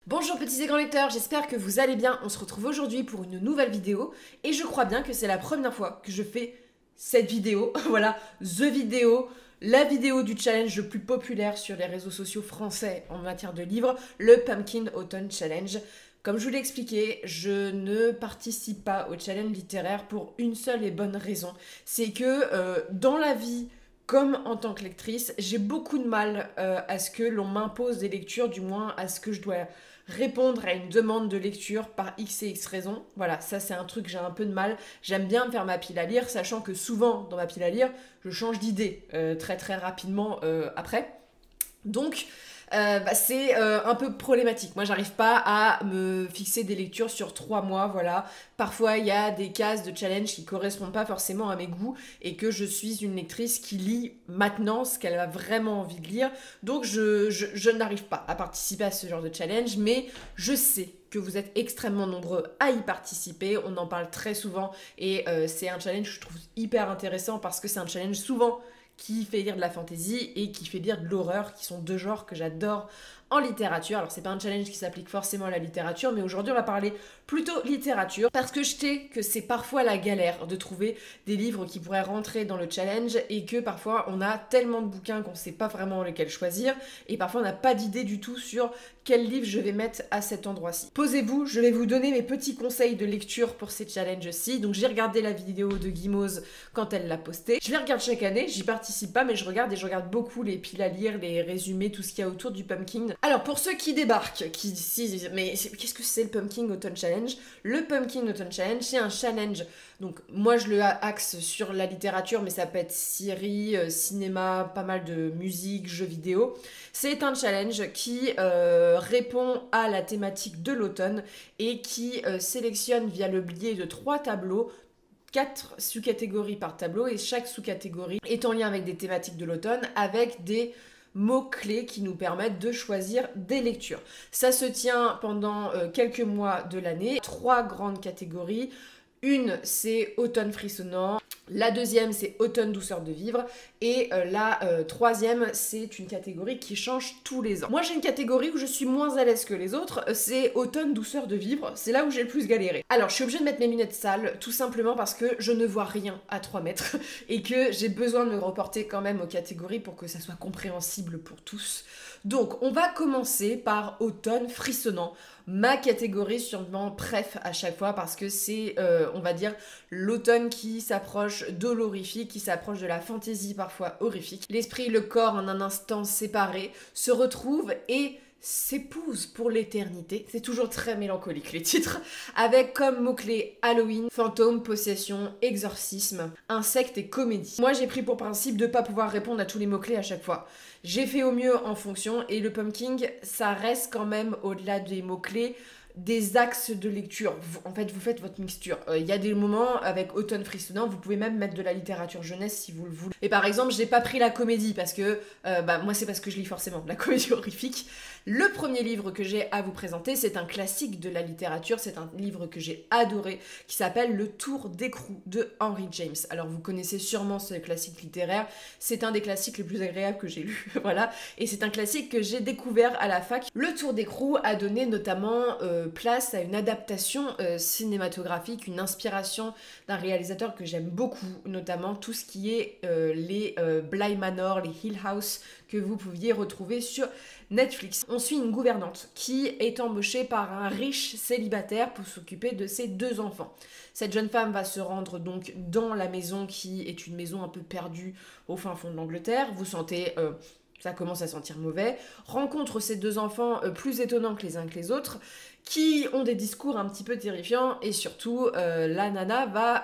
Bonjour petits et grands lecteurs, j'espère que vous allez bien. On se retrouve aujourd'hui pour une nouvelle vidéo et je crois bien que c'est la première fois que je fais cette vidéo. Voilà, la vidéo du challenge le plus populaire sur les réseaux sociaux français en matière de livres, le Pumpkin Autumn Challenge. Comme je vous l'ai expliqué, je ne participe pas au challenge littéraire pour une seule et bonne raison. C'est que dans la vie, comme en tant que lectrice, j'ai beaucoup de mal à ce que l'on m'impose des lectures, du moins à ce que je dois répondre à une demande de lecture par X et X raisons. Voilà, ça c'est un truc que j'ai un peu de mal. J'aime bien me faire ma pile à lire, sachant que souvent dans ma pile à lire, je change d'idée très très rapidement après. Donc, c'est un peu problématique. Moi, j'arrive pas à me fixer des lectures sur 3 mois, voilà. Parfois, il y a des cases de challenge qui correspondent pas forcément à mes goûts et que je suis une lectrice qui lit maintenant ce qu'elle a vraiment envie de lire. Donc, je n'arrive pas à participer à ce genre de challenge, mais je sais que vous êtes extrêmement nombreux à y participer. On en parle très souvent et c'est un challenge que je trouve hyper intéressant parce que c'est un challenge souvent qui fait lire de la fantasy et qui fait lire de l'horreur, qui sont deux genres que j'adore en littérature. Alors c'est pas un challenge qui s'applique forcément à la littérature, mais aujourd'hui on va parler plutôt littérature, parce que je sais que c'est parfois la galère de trouver des livres qui pourraient rentrer dans le challenge, et que parfois on a tellement de bouquins qu'on sait pas vraiment lequel choisir, et parfois on n'a pas d'idée du tout sur quel livre je vais mettre à cet endroit-ci. Posez-vous, je vais vous donner mes petits conseils de lecture pour ces challenges-ci. Donc j'ai regardé la vidéo de Guimauze quand elle l'a postée. Je les regarde chaque année, j'y participe pas, mais je regarde beaucoup les piles à lire, les résumés, tout ce qu'il y a autour du Pumpkin. Alors pour ceux qui débarquent, qui disent mais qu'est-ce que c'est le Pumpkin Autumn Challenge? Le Pumpkin Autumn Challenge, c'est un challenge. Donc moi je le axe sur la littérature, mais ça peut être série, cinéma, pas mal de musique, jeux vidéo. C'est un challenge qui répond à la thématique de l'automne et qui sélectionne via le biais de 3 tableaux 4 sous-catégories par tableau, et chaque sous-catégorie est en lien avec des thématiques de l'automne, avec des mots-clés qui nous permettent de choisir des lectures. Ça se tient pendant quelques mois de l'année. 3 grandes catégories. Une, c'est automne frissonnant. La deuxième, c'est automne douceur de vivre. Et la troisième, c'est une catégorie qui change tous les ans. Moi, j'ai une catégorie où je suis moins à l'aise que les autres. C'est automne douceur de vivre. C'est là où j'ai le plus galéré. Alors, je suis obligée de mettre mes lunettes sales, tout simplement parce que je ne vois rien à 3 mètres. Et que j'ai besoin de me reporter quand même aux catégories pour que ça soit compréhensible pour tous. Donc, on va commencer par automne frissonnant. Ma catégorie sûrement préf à chaque fois, parce que c'est, on va dire, l'automne qui s'approche de l'horrifique, qui s'approche de la fantaisie parfois horrifique. L'esprit et le corps, en un instant séparés, se retrouvent et s'épousent pour l'éternité. C'est toujours très mélancolique les titres, avec comme mots-clés Halloween, fantôme, possession, exorcisme, insectes et comédie. Moi j'ai pris pour principe de pas pouvoir répondre à tous les mots-clés à chaque fois. J'ai fait au mieux en fonction, et le pumpkin, ça reste quand même, au-delà des mots-clés, des axes de lecture. En fait, vous faites votre mixture. Il y a des moments, avec automne frissonnant, vous pouvez même mettre de la littérature jeunesse si vous le voulez. Et par exemple, j'ai pas pris la comédie parce que, moi c'est parce que je lis forcément la comédie horrifique. Le premier livre que j'ai à vous présenter, c'est un classique de la littérature, c'est un livre que j'ai adoré, qui s'appelle Le Tour d'écrou de Henry James. Alors vous connaissez sûrement ce classique littéraire, c'est un des classiques les plus agréables que j'ai lu, voilà, et c'est un classique que j'ai découvert à la fac. Le Tour d'écrou a donné notamment place à une adaptation cinématographique, une inspiration d'un réalisateur que j'aime beaucoup, notamment tout ce qui est les Bly Manor, les Hill House, que vous pouviez retrouver sur Netflix. On suit une gouvernante qui est embauchée par un riche célibataire pour s'occuper de ses 2 enfants. Cette jeune femme va se rendre donc dans la maison, qui est une maison un peu perdue au fin fond de l'Angleterre. Vous sentez... ça commence à sentir mauvais. Rencontre ces 2 enfants plus étonnants que les uns que les autres, qui ont des discours un petit peu terrifiants, et surtout la nana va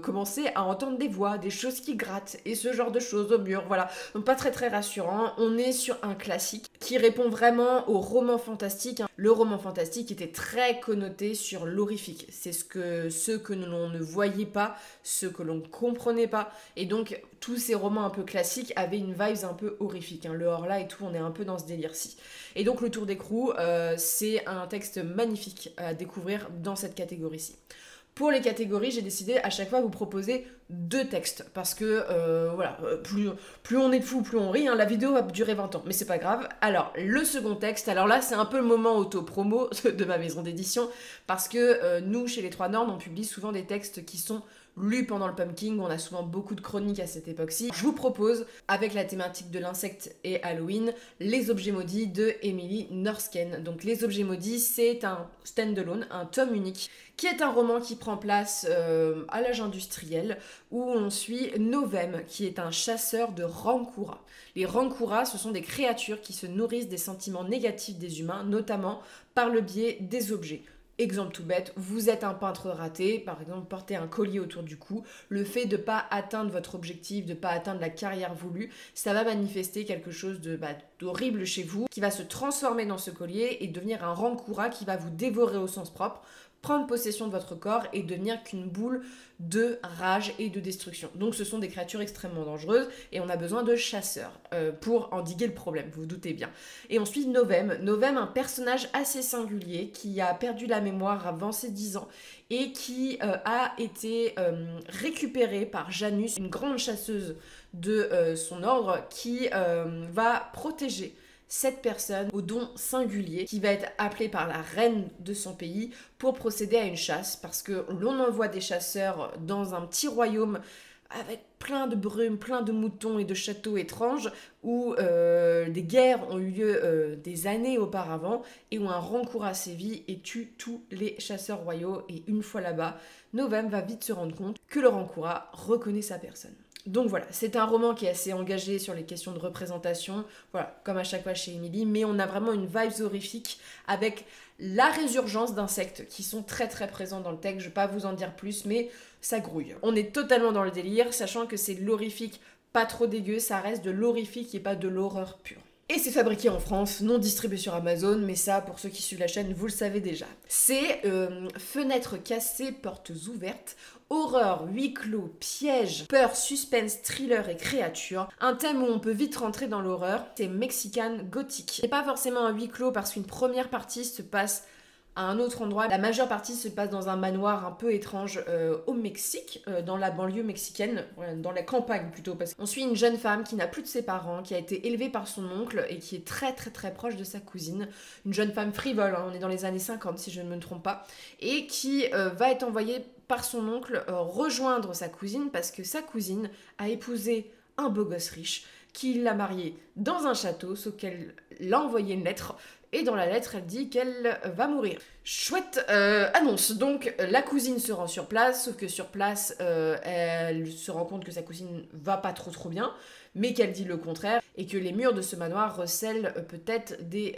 commencer à entendre des voix, des choses qui grattent et ce genre de choses au mur, voilà. Donc pas très très rassurant. On est sur un classique qui répond vraiment au roman fantastique. Le roman fantastique était très connoté sur l'horrifique. C'est ce que l'on ne voyait pas, ce que l'on ne comprenait pas, et donc tous ces romans un peu classiques avaient une vibe un peu horrifique, hein. Le Horla et tout, on est un peu dans ce délire-ci. Et donc Le Tour d'écrou, c'est un texte magnifique à découvrir dans cette catégorie-ci. Pour les catégories, j'ai décidé à chaque fois de vous proposer 2 textes parce que voilà, plus on est de fou, plus on rit, hein, la vidéo va durer 20 ans, mais c'est pas grave. Alors le second texte, alors là c'est un peu le moment auto-promo de ma maison d'édition parce que nous chez les Trois Nornes on publie souvent des textes qui sont lus pendant le pumpkin, on a souvent beaucoup de chroniques à cette époque-ci. Je vous propose, avec la thématique de l'insecte et Halloween, Les Objets Maudits de Emily Norsken. Donc Les Objets Maudits, c'est un stand-alone, un tome unique, qui est un roman qui prend place à l'âge industriel, où on suit Novem, qui est un chasseur de Rankura. Les Rankura, ce sont des créatures qui se nourrissent des sentiments négatifs des humains, notamment par le biais des objets. Exemple tout bête, vous êtes un peintre raté, par exemple portez un collier autour du cou, le fait de ne pas atteindre votre objectif, de ne pas atteindre la carrière voulue, ça va manifester quelque chose d'horrible chez vous, qui va se transformer dans ce collier et devenir un Rankura qui va vous dévorer au sens propre, prendre possession de votre corps et devenir qu'une boule de rage et de destruction. Donc ce sont des créatures extrêmement dangereuses et on a besoin de chasseurs pour endiguer le problème, vous vous doutez bien. Et ensuite Novem, un personnage assez singulier qui a perdu la mémoire avant ses 10 ans et qui a été récupéré par Janus, une grande chasseuse de son ordre qui va protéger cette personne au don singulier qui va être appelée par la reine de son pays pour procéder à une chasse parce que l'on envoie des chasseurs dans un petit royaume avec plein de brume, plein de moutons et de châteaux étranges où des guerres ont eu lieu des années auparavant et où un Rankura sévit et tue tous les chasseurs royaux. Et une fois là-bas, Novem va vite se rendre compte que le Rankura reconnaît sa personne. Donc voilà, c'est un roman qui est assez engagé sur les questions de représentation, voilà, comme à chaque fois chez Emily, mais on a vraiment une vibe horrifique avec la résurgence d'insectes qui sont très très présents dans le texte. Je ne vais pas vous en dire plus, mais ça grouille. On est totalement dans le délire, sachant que c'est de l'horrifique pas trop dégueu, ça reste de l'horrifique et pas de l'horreur pure. Et c'est fabriqué en France, non distribué sur Amazon, mais ça, pour ceux qui suivent la chaîne, vous le savez déjà. C'est fenêtres cassées, portes ouvertes, horreur, huis clos, piège, peur, suspense, thriller et créature. Un thème où on peut vite rentrer dans l'horreur, c'est Mexican gothique. C'est pas forcément un huis clos parce qu'une première partie se passe à un autre endroit. La majeure partie se passe dans un manoir un peu étrange au Mexique, dans la banlieue mexicaine, dans la campagne plutôt, parce qu'on suit une jeune femme qui n'a plus de ses parents, qui a été élevée par son oncle et qui est très très très proche de sa cousine. Une jeune femme frivole, hein, on est dans les années 50 si je ne me trompe pas, et qui va être envoyée par son oncle rejoindre sa cousine parce que sa cousine a épousé un beau gosse riche qui l'a mariée dans un château, sauf qu'elle l'a envoyé une lettre. Et dans la lettre, elle dit qu'elle va mourir. Chouette annonce. Donc, la cousine se rend sur place, sauf que sur place, elle se rend compte que sa cousine va pas trop bien, mais qu'elle dit le contraire, et que les murs de ce manoir recèlent peut-être des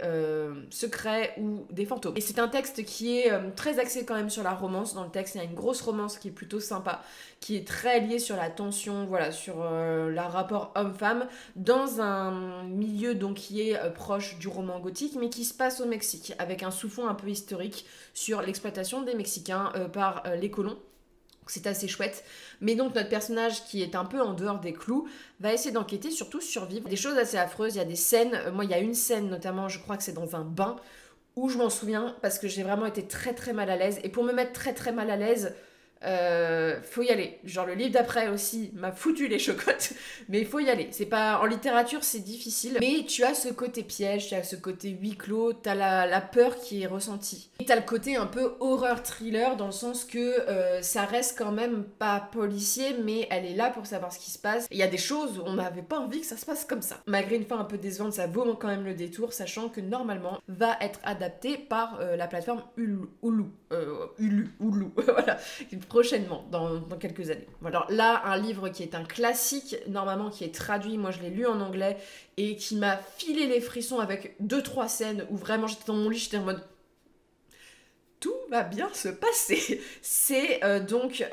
secrets ou des fantômes. Et c'est un texte qui est très axé quand même sur la romance. Dans le texte, il y a une grosse romance qui est plutôt sympa, qui est très liée sur la tension, voilà, sur le rapport homme-femme, dans un milieu donc qui est proche du roman gothique, mais qui se passe au Mexique, avec un sous-fond un peu historique sur l'exploitation des Mexicains par les colons. C'est assez chouette. Mais donc notre personnage qui est un peu en dehors des clous va essayer d'enquêter, surtout survivre. Des choses assez affreuses, il y a des scènes, moi il y a une scène notamment, je crois que c'est dans un bain, où je m'en souviens parce que j'ai vraiment été très très mal à l'aise. Et pour me mettre très très mal à l'aise, faut y aller. Genre le livre d'après aussi m'a foutu les chocottes, mais il faut y aller. C'est pas, en littérature c'est difficile, mais tu as ce côté piège, tu as ce côté huis clos, t'as la peur qui est ressentie. Et t'as le côté un peu horreur thriller dans le sens que ça reste quand même pas policier, mais elle est là pour savoir ce qui se passe. Il y a des choses où on n'avait pas envie que ça se passe comme ça. Malgré une fin un peu décevante, ça vaut quand même le détour, sachant que normalement va être adapté par la plateforme Hulu, voilà, prochainement, dans quelques années. Alors là, un livre qui est un classique, normalement qui est traduit, moi je l'ai lu en anglais, et qui m'a filé les frissons avec 2-3 scènes où vraiment j'étais dans mon lit, j'étais en mode tout va bien se passer. C'est donc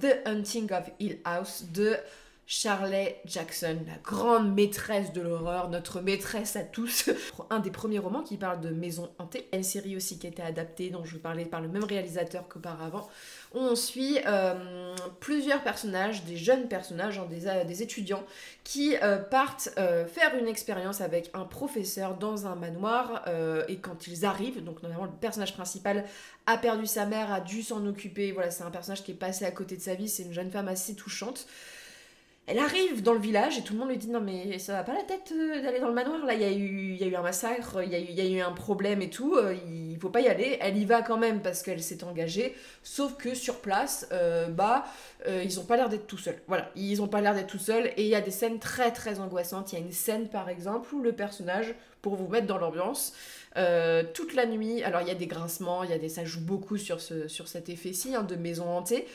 The Haunting of Hill House de Shirley Jackson, la grande maîtresse de l'horreur, notre maîtresse à tous. Un des premiers romans qui parle de maison hantée. Une série aussi qui a été adaptée, dont je vous parlais, par le même réalisateur qu'auparavant. On suit plusieurs personnages, des jeunes personnages, hein, des étudiants, qui partent faire une expérience avec un professeur dans un manoir. Et quand ils arrivent, donc notamment le personnage principal a perdu sa mère, a dû s'en occuper. Voilà, c'est un personnage qui est passé à côté de sa vie, c'est une jeune femme assez touchante. Elle arrive dans le village et tout le monde lui dit non mais ça va pas la tête d'aller dans le manoir, là il y a eu un massacre, il y a eu un problème et tout, il faut pas y aller. Elle y va quand même parce qu'elle s'est engagée, sauf que sur place, ils ont pas l'air d'être tout seuls. Voilà, ils ont pas l'air d'être tout seuls et il y a des scènes très très angoissantes. Il y a une scène par exemple où le personnage, pour vous mettre dans l'ambiance, toute la nuit, alors il y a des grincements, ça joue beaucoup sur cet effet-ci hein, de maison hantée,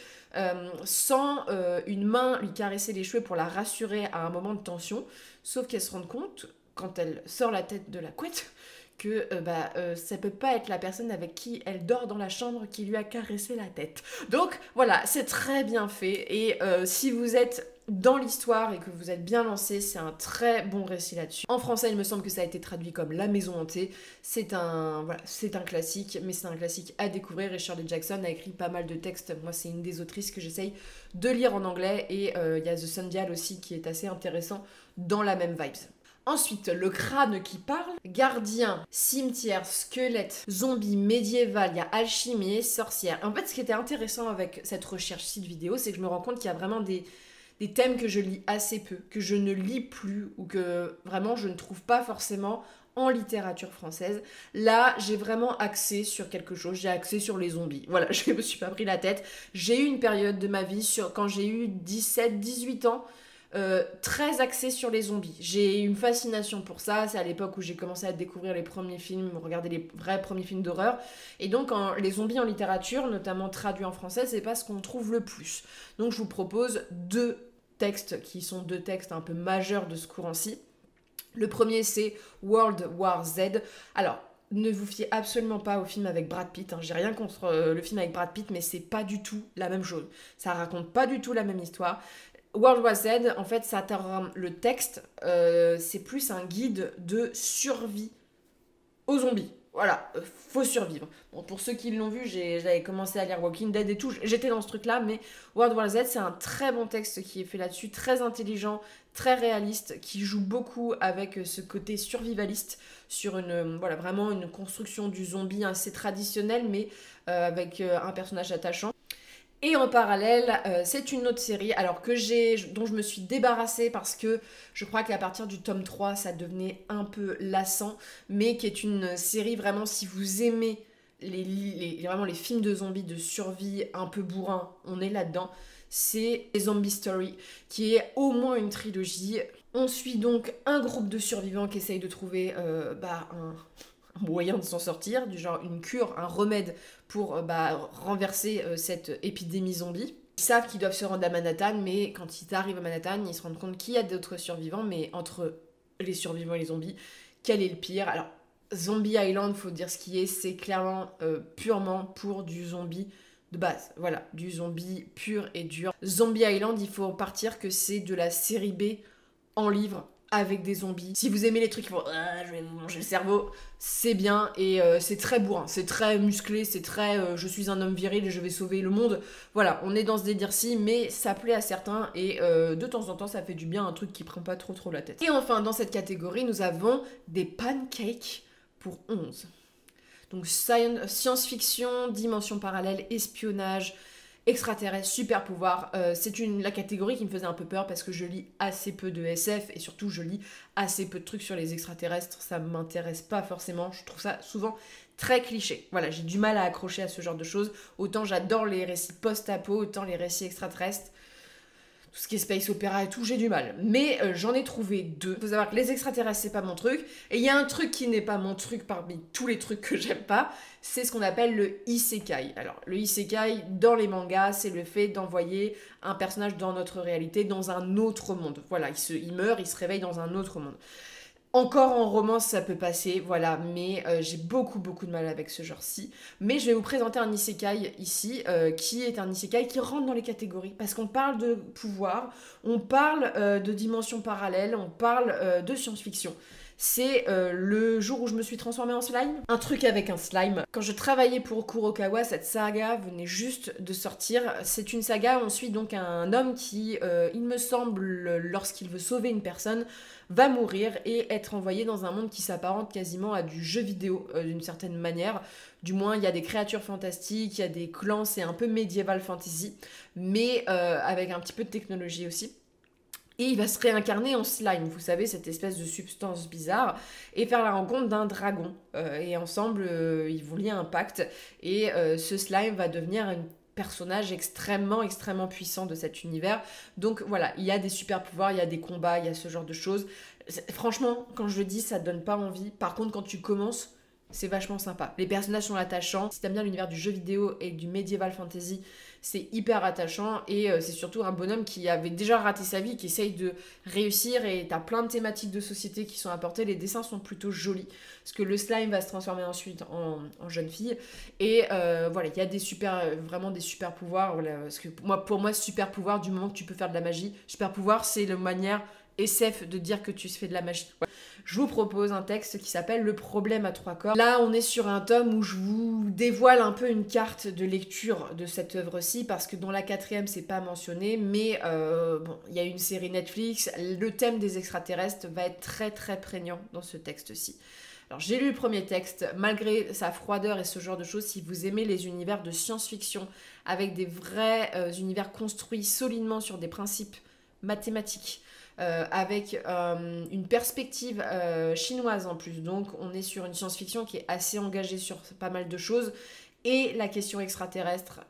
sans une main lui caresser les cheveux pour la rassurer à un moment de tension, sauf qu'elle se rend compte, quand elle sort la tête de la couette, que ça peut pas être la personne avec qui elle dort dans la chambre qui lui a caressé la tête. Donc voilà, c'est très bien fait, et si vous êtes dans l'histoire et que vous êtes bien lancé, c'est un très bon récit là-dessus. En français, il me semble que ça a été traduit comme La Maison Hantée. C'est un classique, mais c'est un classique à découvrir et Shirley Jackson a écrit pas mal de textes. Moi, c'est une des autrices que j'essaye de lire en anglais et il y a The Sundial aussi qui est assez intéressant dans la même vibes. Ensuite, le crâne qui parle, gardien, cimetière, squelette, zombie, médiéval, il y a alchimie, sorcière. En fait, ce qui était intéressant avec cette recherche-ci de vidéo, c'est que je me rends compte qu'il y a vraiment des thèmes que je lis assez peu, que je ne lis plus ou que vraiment je ne trouve pas forcément en littérature française. Là, j'ai vraiment axé sur quelque chose, j'ai axé sur les zombies. Voilà, je me suis pas pris la tête. J'ai eu une période de ma vie, quand j'ai eu 17-18 ans, très axée sur les zombies. J'ai eu une fascination pour ça, c'est à l'époque où j'ai commencé à découvrir les premiers films, regarder les vrais premiers films d'horreur, et donc les zombies en littérature, notamment traduits en français, c'est pas ce qu'on trouve le plus. Donc je vous propose deux textes qui sont deux textes un peu majeurs de ce courant-ci. Le premier c'est World War Z. Alors, ne vous fiez absolument pas au film avec Brad Pitt, hein. J'ai rien contre le film avec Brad Pitt, mais c'est pas du tout la même chose. Ça raconte pas du tout la même histoire. World War Z, en fait, le texte, c'est plus un guide de survie aux zombies. Voilà, faut survivre. Bon, pour ceux qui l'ont vu, j'avais commencé à lire Walking Dead et tout, j'étais dans ce truc-là, mais World War Z, c'est un très bon texte qui est fait là-dessus, très intelligent, très réaliste, qui joue beaucoup avec ce côté survivaliste, sur vraiment une construction du zombie assez traditionnelle, mais avec un personnage attachant. Et en parallèle, c'est une autre série dont je me suis débarrassée parce que je crois qu'à partir du tome 3, ça devenait un peu lassant, mais qui est une série vraiment, si vous aimez vraiment les films de zombies, de survie un peu bourrin, on est là-dedans. C'est Zombie Story, qui est au moins une trilogie. On suit donc un groupe de survivants qui essayent de trouver un moyen de s'en sortir, du genre une cure, un remède pour renverser cette épidémie zombie. Ils savent qu'ils doivent se rendre à Manhattan, mais quand ils arrivent à Manhattan, ils se rendent compte qu'il y a d'autres survivants, mais entre les survivants et les zombies, quel est le pire? Alors, Zombie Island, faut dire ce qui est, c'est clairement purement pour du zombie de base. Voilà, du zombie pur et dur. Zombie Island, il faut partir que c'est de la série B en livre, avec des zombies. Si vous aimez les trucs qui font je vais vous manger le cerveau, c'est bien et c'est très bourrin, c'est très musclé, c'est très je suis un homme viril et je vais sauver le monde. Voilà, on est dans ce délire-ci, mais ça plaît à certains et de temps en temps ça fait du bien, un truc qui prend pas trop la tête. Et enfin, dans cette catégorie, nous avons des pancakes pour 11. Donc science-fiction, dimension parallèle, espionnage, extraterrestre, super pouvoir, c'est la catégorie qui me faisait un peu peur parce que je lis assez peu de SF et surtout je lis assez peu de trucs sur les extraterrestres, ça m'intéresse pas forcément, je trouve ça souvent très cliché. Voilà, j'ai du mal à accrocher à ce genre de choses, autant j'adore les récits post-apo, autant les récits extraterrestres, tout ce qui est space opéra et tout, j'ai du mal. Mais j'en ai trouvé deux. Faut savoir que les extraterrestres, c'est pas mon truc. Et il y a un truc qui n'est pas mon truc parmi tous les trucs que j'aime pas, c'est ce qu'on appelle le isekai. Alors, le isekai, dans les mangas, c'est le fait d'envoyer un personnage dans notre réalité, dans un autre monde. Voilà, il meurt, il se réveille dans un autre monde. Encore en romance, ça peut passer, voilà, mais j'ai beaucoup de mal avec ce genre-ci. Mais je vais vous présenter un isekai ici, qui est un isekai qui rentre dans les catégories, parce qu'on parle de pouvoir, on parle de dimensions parallèles, on parle de science-fiction. C'est le jour où je me suis transformée en slime. Un truc avec un slime. Quand je travaillais pour Kurokawa, cette saga venait juste de sortir. C'est une saga où on suit donc un homme qui, il me semble, lorsqu'il veut sauver une personne, va mourir et être envoyé dans un monde qui s'apparente quasiment à du jeu vidéo d'une certaine manière. Du moins, il y a des créatures fantastiques, il y a des clans, c'est un peu médiéval fantasy, mais avec un petit peu de technologie aussi. Et il va se réincarner en slime, vous savez, cette espèce de substance bizarre, et faire la rencontre d'un dragon. Et ensemble, ils vont lier un pacte, et ce slime va devenir un personnage extrêmement puissant de cet univers. Donc voilà, il y a des super pouvoirs, il y a des combats, il y a ce genre de choses. Franchement, quand je le dis, ça te donne pas envie. Par contre, quand tu commences, c'est vachement sympa. Les personnages sont attachants. Si t'aimes bien l'univers du jeu vidéo et du medieval fantasy, c'est hyper attachant. Et c'est surtout un bonhomme qui avait déjà raté sa vie, qui essaye de réussir. Et t'as plein de thématiques de société qui sont apportées. Les dessins sont plutôt jolis. Parce que le slime va se transformer ensuite en jeune fille. Et voilà, il y a vraiment des super pouvoirs. Voilà, parce que pour moi, super pouvoir, du moment que tu peux faire de la magie, super pouvoir, c'est la manière SF de dire que tu fais de la magie. Ouais. Je vous propose un texte qui s'appelle Le problème à trois corps. Là, on est sur un tome où je vous dévoile un peu une carte de lecture de cette œuvre-ci, parce que dans la 4e, c'est pas mentionné, mais bon, il y a une série Netflix. Le thème des extraterrestres va être très prégnant dans ce texte-ci. Alors, j'ai lu le premier texte, malgré sa froideur et ce genre de choses, si vous aimez les univers de science-fiction, avec des vrais univers construits solidement sur des principes mathématiques, avec une perspective chinoise en plus. Donc on est sur une science-fiction qui est assez engagée sur pas mal de choses. Et la question extraterrestre,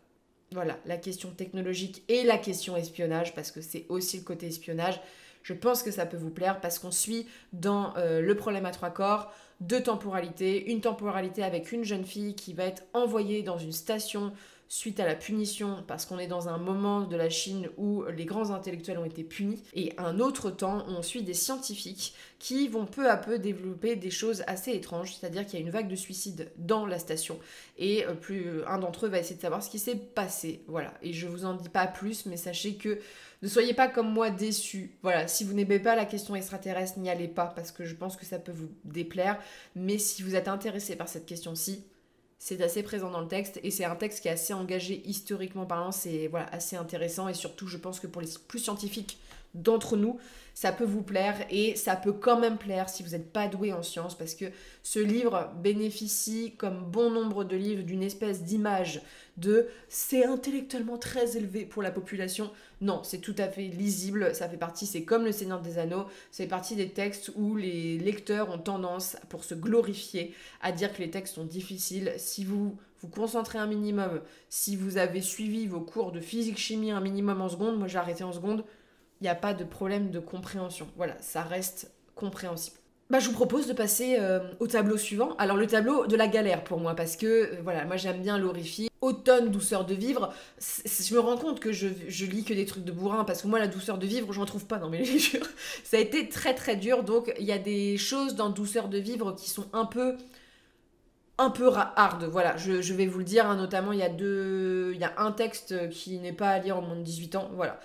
voilà, la question technologique et la question espionnage, parce que c'est aussi le côté espionnage. Je pense que ça peut vous plaire parce qu'on suit dans Le problème à trois corps deux temporalités. Une temporalité avec une jeune fille qui va être envoyée dans une station suite à la punition, parce qu'on est dans un moment de la Chine où les grands intellectuels ont été punis, et un autre temps où on suit des scientifiques qui vont peu à peu développer des choses assez étranges, c'est-à-dire qu'il y a une vague de suicides dans la station, et un d'entre eux va essayer de savoir ce qui s'est passé, voilà. Et je vous en dis pas plus, mais sachez que ne soyez pas comme moi déçus. Voilà, si vous n'aimez pas la question extraterrestre, n'y allez pas, parce que je pense que ça peut vous déplaire, mais si vous êtes intéressé par cette question-ci, c'est assez présent dans le texte, et c'est un texte qui est assez engagé historiquement parlant, c'est voilà, assez intéressant, et surtout je pense que pour les plus scientifiques d'entre nous, ça peut vous plaire, et ça peut quand même plaire si vous n'êtes pas doué en sciences, parce que ce livre bénéficie, comme bon nombre de livres, d'une espèce d'image de c'est intellectuellement très élevé pour la population. Non, c'est tout à fait lisible, ça fait partie, c'est comme Le Seigneur des Anneaux, ça fait partie des textes où les lecteurs ont tendance, pour se glorifier, à dire que les textes sont difficiles. Si vous vous concentrez un minimum, si vous avez suivi vos cours de physique-chimie un minimum en seconde, moi j'ai arrêté en seconde, il n'y a pas de problème de compréhension. Voilà, ça reste compréhensible. Bah, je vous propose de passer au tableau suivant. Alors le tableau de la galère pour moi, parce que voilà, moi j'aime bien l'horrifique. Automne, douceur de vivre. Je me rends compte que je lis que des trucs de bourrin, parce que moi la douceur de vivre, j'en trouve pas dans mes lectures. Ça a été très dur, donc il y a des choses dans douceur de vivre qui sont un peu hard, voilà, je vais vous le dire, hein, notamment il y a un texte qui n'est pas à lire en moins de 18 ans, voilà,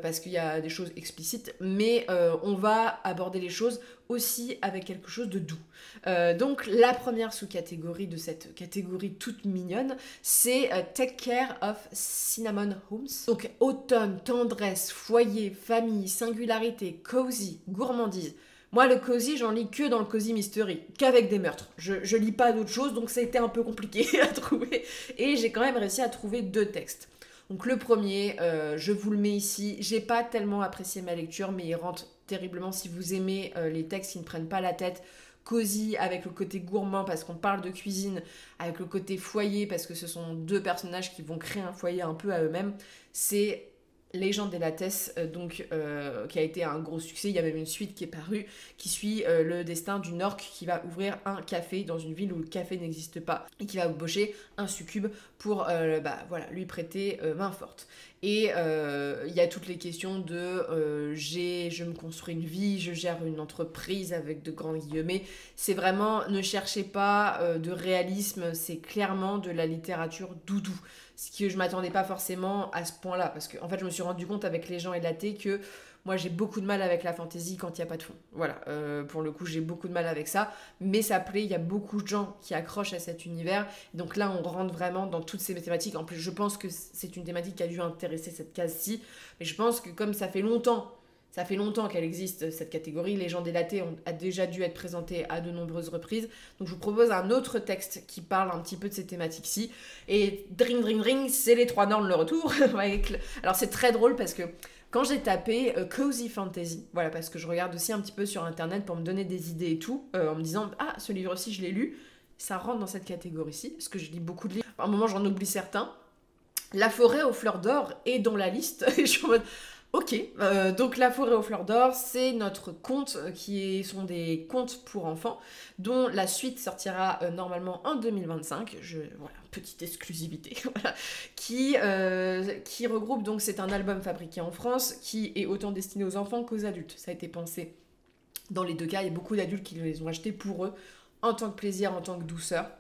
parce qu'il y a des choses explicites, mais on va aborder les choses aussi avec quelque chose de doux. Donc la première sous-catégorie de cette catégorie toute mignonne, c'est Take Care of Cinnamon Homes. Donc automne, tendresse, foyer, famille, singularité, cozy, gourmandise. Moi, le cozy, j'en lis que dans le cozy mystery, qu'avec des meurtres. Je lis pas d'autres choses, donc ça a été un peu compliqué à trouver. Et j'ai quand même réussi à trouver deux textes. Donc le premier, je vous le mets ici. J'ai pas tellement apprécié ma lecture, mais il rentre terriblement si vous aimez les textes qui ne prennent pas la tête. Cozy avec le côté gourmand parce qu'on parle de cuisine, avec le côté foyer parce que ce sont deux personnages qui vont créer un foyer un peu à eux-mêmes. C'est Légende des Lattès, qui a été un gros succès. Il y a même une suite qui est parue, qui suit le destin d'une orque qui va ouvrir un café dans une ville où le café n'existe pas, et qui va embaucher un succube pour lui prêter main forte. Et il y a toutes les questions de je me construis une vie, je gère une entreprise avec de grands guillemets. C'est vraiment, ne cherchez pas de réalisme, c'est clairement de la littérature doudou. Ce que je m'attendais pas forcément à ce point-là, parce que en fait je me suis rendu compte avec Les gens élatés que moi j'ai beaucoup de mal avec la fantasy quand il n'y a pas de fond. Voilà, pour le coup j'ai beaucoup de mal avec ça, mais ça plaît, il y a beaucoup de gens qui accrochent à cet univers, donc là on rentre vraiment dans toutes ces thématiques. En plus je pense que c'est une thématique qui a dû intéresser cette case-ci, mais je pense que comme ça fait longtemps qu'elle existe, cette catégorie, Les gens délatés a déjà dû être présenté à de nombreuses reprises. Donc je vous propose un autre texte qui parle un petit peu de ces thématiques-ci. Et dring dring dring, c'est les 3 normes le retour. Alors c'est très drôle parce que quand j'ai tapé Cozy Fantasy, voilà, parce que je regarde aussi un petit peu sur internet pour me donner des idées et tout, en me disant, ah, ce livre-ci, je l'ai lu, ça rentre dans cette catégorie-ci, parce que je lis beaucoup de livres. À un moment, j'en oublie certains. La forêt aux fleurs d'or est dans la liste. Et je suis en mode, ok, donc La forêt aux fleurs d'or, c'est notre conte sont des contes pour enfants, dont la suite sortira normalement en 2025. Voilà, petite exclusivité, voilà, qui regroupe, donc c'est un album fabriqué en France, qui est autant destiné aux enfants qu'aux adultes. Ça a été pensé dans les deux cas, il y a beaucoup d'adultes qui les ont achetés pour eux, en tant que plaisir, en tant que douceur.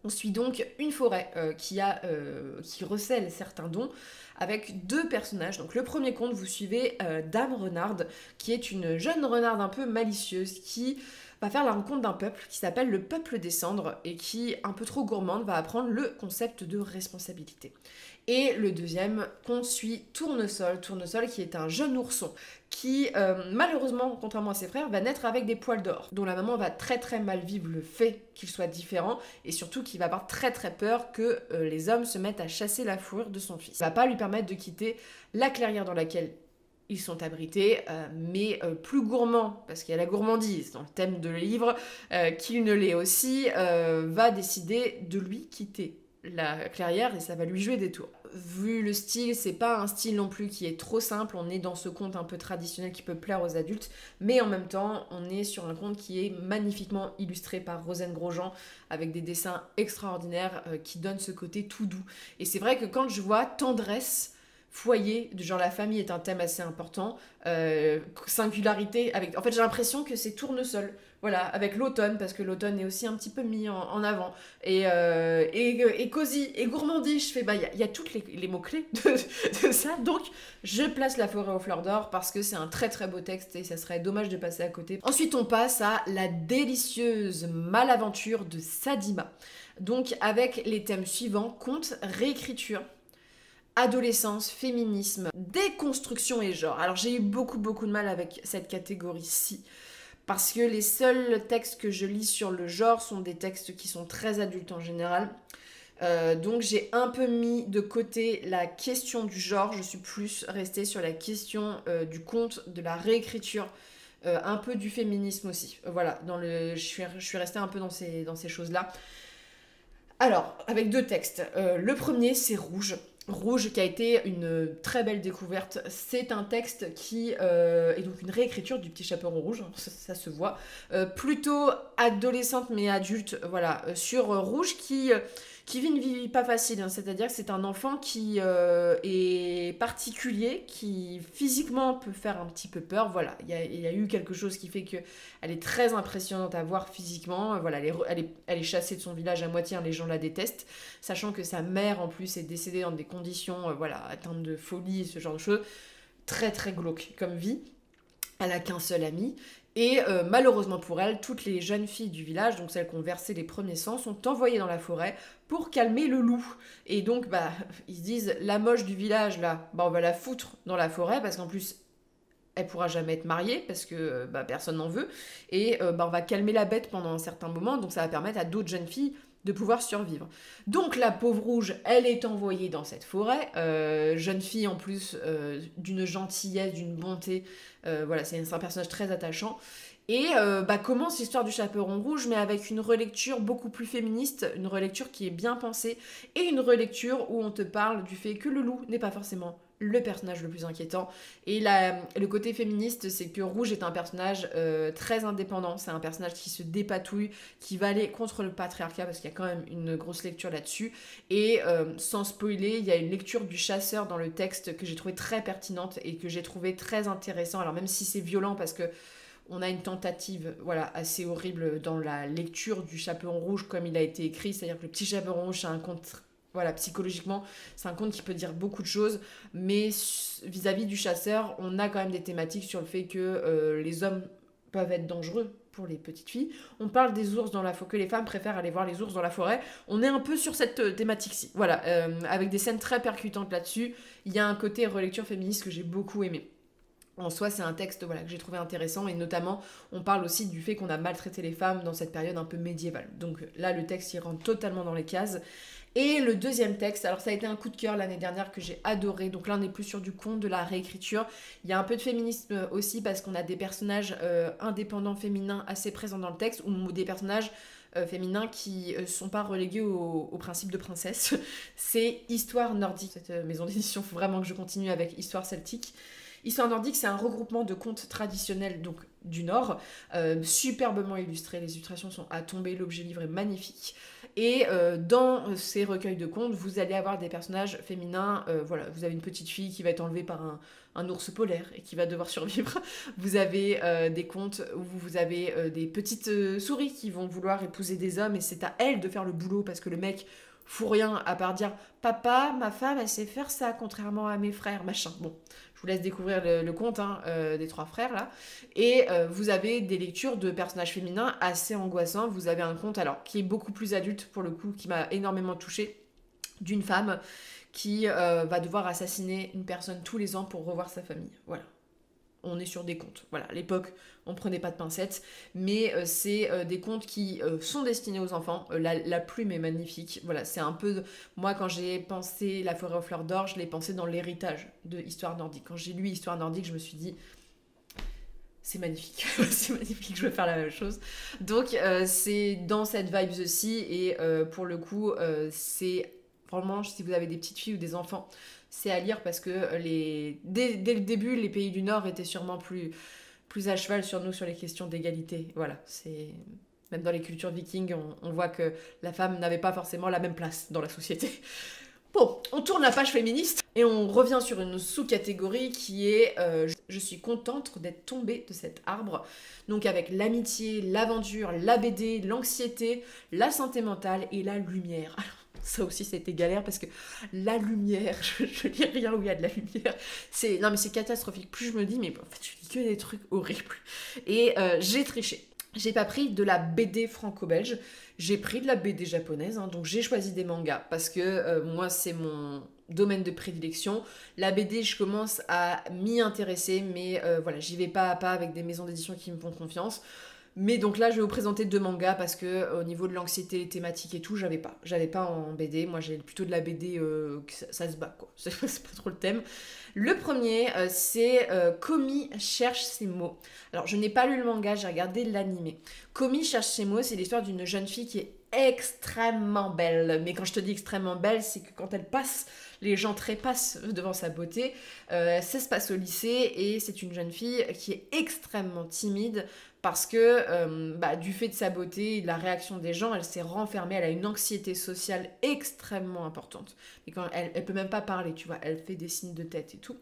On suit donc une forêt qui recèle certains dons avec 2 personnages. Donc le premier conte, vous suivez Dame Renarde, qui est une jeune renarde un peu malicieuse qui va faire la rencontre d'un peuple qui s'appelle le peuple des cendres et qui, un peu trop gourmande, va apprendre le concept de responsabilité. Et le deuxième conte suit Tournesol qui est un jeune ourson qui, malheureusement, contrairement à ses frères, va naître avec des poils d'or, dont la maman va très très mal vivre le fait qu'il soit différent, et surtout qu'il va avoir très très peur que les hommes se mettent à chasser la fourrure de son fils. Ça va pas lui permettre de quitter la clairière dans laquelle ils sont abrités, mais plus gourmand, parce qu'il y a la gourmandise dans le thème de le livre, qu'il ne l'est aussi, va décider de lui quitter la clairière et ça va lui jouer des tours. Vu le style, c'est pas un style non plus qui est trop simple, on est dans ce conte un peu traditionnel qui peut plaire aux adultes, mais en même temps, on est sur un conte qui est magnifiquement illustré par Rosane Grosjean, avec des dessins extraordinaires qui donnent ce côté tout doux. Et c'est vrai que quand je vois tendresse, foyer, genre la famille est un thème assez important, singularité, en fait j'ai l'impression que c'est Tournesol, voilà, avec l'automne, parce que l'automne est aussi un petit peu mis en avant, et cosy, et gourmandise, je fais, il y a tous les mots-clés de ça, donc je place La forêt aux fleurs d'or, parce que c'est un très très beau texte, et ça serait dommage de passer à côté. Ensuite on passe à La délicieuse malaventure de Sadima, donc avec les thèmes suivants, conte, réécriture, adolescence, féminisme, déconstruction et genre. Alors j'ai eu beaucoup de mal avec cette catégorie-ci, parce que les seuls textes que je lis sur le genre sont des textes qui sont très adultes en général. Donc j'ai un peu mis de côté la question du genre, je suis plus restée sur la question du conte, de la réécriture, un peu du féminisme aussi. Voilà, je suis restée un peu dans ces choses-là. Alors, avec 2 textes. Le premier, c'est Rouge. Rouge, qui a été une très belle découverte. C'est un texte qui est donc une réécriture du Petit Chaperon Rouge, ça se voit. Plutôt adolescente mais adulte, voilà, sur Rouge qui vit une vie pas facile, hein, c'est-à-dire que c'est un enfant qui est particulier, qui physiquement peut faire un petit peu peur, voilà, il y a eu quelque chose qui fait qu'elle est très impressionnante à voir physiquement, voilà, elle est chassée de son village à moitié, hein, les gens la détestent, sachant que sa mère en plus est décédée dans des conditions, voilà, atteintes de folie et ce genre de choses, très très glauque comme vie. Elle n'a qu'un seul ami. Et malheureusement pour elle, toutes les jeunes filles du village, donc celles qui ont versé les premiers sangs, sont envoyées dans la forêt pour calmer le loup. Et donc, ils se disent, la moche du village, là, on va la foutre dans la forêt, parce qu'en plus, elle pourra jamais être mariée, parce que personne n'en veut. Et on va calmer la bête pendant un certain moment, donc ça va permettre à d'autres jeunes filles de pouvoir survivre. Donc la pauvre Rouge, elle est envoyée dans cette forêt, jeune fille en plus d'une gentillesse, d'une bonté, voilà, c'est un personnage très attachant. Et commence l'histoire du Chaperon Rouge, mais avec une relecture beaucoup plus féministe, une relecture qui est bien pensée, et une relecture où on te parle du fait que le loup n'est pas forcément le personnage le plus inquiétant. Et le côté féministe, c'est que Rouge est un personnage très indépendant. C'est un personnage qui se dépatouille, qui va aller contre le patriarcat, parce qu'il y a quand même une grosse lecture là-dessus. Et sans spoiler, il y a une lecture du chasseur dans le texte que j'ai trouvé très pertinente et que j'ai trouvé très intéressant. Alors même si c'est violent, parce que on a une tentative assez horrible dans la lecture du Chaperon Rouge comme il a été écrit, c'est-à-dire que le petit Chaperon Rouge, c'est un conte, psychologiquement, c'est un conte qui peut dire beaucoup de choses, mais vis-à-vis du chasseur, on a quand même des thématiques sur le fait que les hommes peuvent être dangereux pour les petites filles. On parle des ours dans la forêt, que les femmes préfèrent aller voir les ours dans la forêt. On est un peu sur cette thématique-ci, avec des scènes très percutantes là-dessus. Il y a un côté relecture féministe que j'ai beaucoup aimé. En soi, c'est un texte que j'ai trouvé intéressant, et notamment, on parle aussi du fait qu'on a maltraité les femmes dans cette période un peu médiévale. Donc là, le texte, il rentre totalement dans les cases. Et le deuxième texte, alors ça a été un coup de cœur l'année dernière que j'ai adoré. Donc là, on est plus sur du conte, de la réécriture. Il y a un peu de féminisme aussi, parce qu'on a des personnages indépendants féminins assez présents dans le texte, ou des personnages féminins qui sont pas relégués au principe de princesse. C'est Histoire nordique. Cette maison d'édition, il faut vraiment que je continue avec Histoire celtique. Histoire nordique, c'est un regroupement de contes traditionnels donc du Nord, superbement illustrés. Les illustrations sont à tomber, l'objet livre est magnifique. Et dans ces recueils de contes, vous allez avoir des personnages féminins. Vous avez une petite fille qui va être enlevée par un ours polaire et qui va devoir survivre. Vous avez des contes où vous avez des petites souris qui vont vouloir épouser des hommes, et c'est à elles de faire le boulot parce que le mec fout rien à part dire « Papa, ma femme, elle sait faire ça, contrairement à mes frères, machin. » Bon, je vous laisse découvrir le conte des trois frères, là. Et vous avez des lectures de personnages féminins assez angoissants. Vous avez un conte, alors, qui est beaucoup plus adulte, pour le coup, qui m'a énormément touchée, d'une femme qui va devoir assassiner une personne tous les ans pour revoir sa famille. Voilà. On est sur des contes. Voilà, à l'époque, on prenait pas de pincettes, mais c'est des contes qui sont destinés aux enfants. La plume est magnifique. Voilà, c'est un peu... Moi, quand j'ai pensé La forêt aux fleurs d'or, je l'ai pensé dans l'héritage de Histoire nordique. Quand j'ai lu Histoire nordique, je me suis dit... C'est magnifique, c'est magnifique, je veux faire la même chose. Donc, c'est dans cette vibe aussi, et pour le coup, c'est... Vraiment, si vous avez des petites filles ou des enfants, c'est à lire parce que dès le début, les pays du Nord étaient sûrement plus à cheval sur nous sur les questions d'égalité. Voilà, c'est... Même dans les cultures vikings, on voit que la femme n'avait pas forcément la même place dans la société. Bon, on tourne la page féministe et on revient sur une sous-catégorie qui est je suis contente d'être tombée de cet arbre. Donc avec l'amitié, l'aventure, la BD, l'anxiété, la santé mentale et la lumière. Alors, ça aussi, c'était galère parce que la lumière, je lis rien où il y a de la lumière. Non mais c'est catastrophique. Plus je me dis, mais en fait, je lis que des trucs horribles. Et j'ai triché. J'ai pas pris de la BD franco-belge, j'ai pris de la BD japonaise, donc j'ai choisi des mangas parce que moi c'est mon domaine de prédilection. La BD, je commence à m'y intéresser, mais j'y vais pas à pas avec des maisons d'édition qui me font confiance. Mais donc là, je vais vous présenter deux mangas parce que au niveau de l'anxiété, les thématiques et tout, j'avais pas en BD. Moi, j'ai plutôt de la BD, ça se bat quoi. C'est pas trop le thème. Le premier, c'est Komi cherche ses mots. Alors, je n'ai pas lu le manga, j'ai regardé l'animé. Komi cherche ses mots, c'est l'histoire d'une jeune fille qui est extrêmement belle. Mais quand je te dis extrêmement belle, c'est que quand elle passe, les gens trépassent devant sa beauté. Ça se passe au lycée et c'est une jeune fille qui est extrêmement timide parce que du fait de sa beauté et de la réaction des gens, elle s'est renfermée, elle a une anxiété sociale extrêmement importante. Et quand elle peut même pas parler, tu vois, elle fait des signes de tête et tout.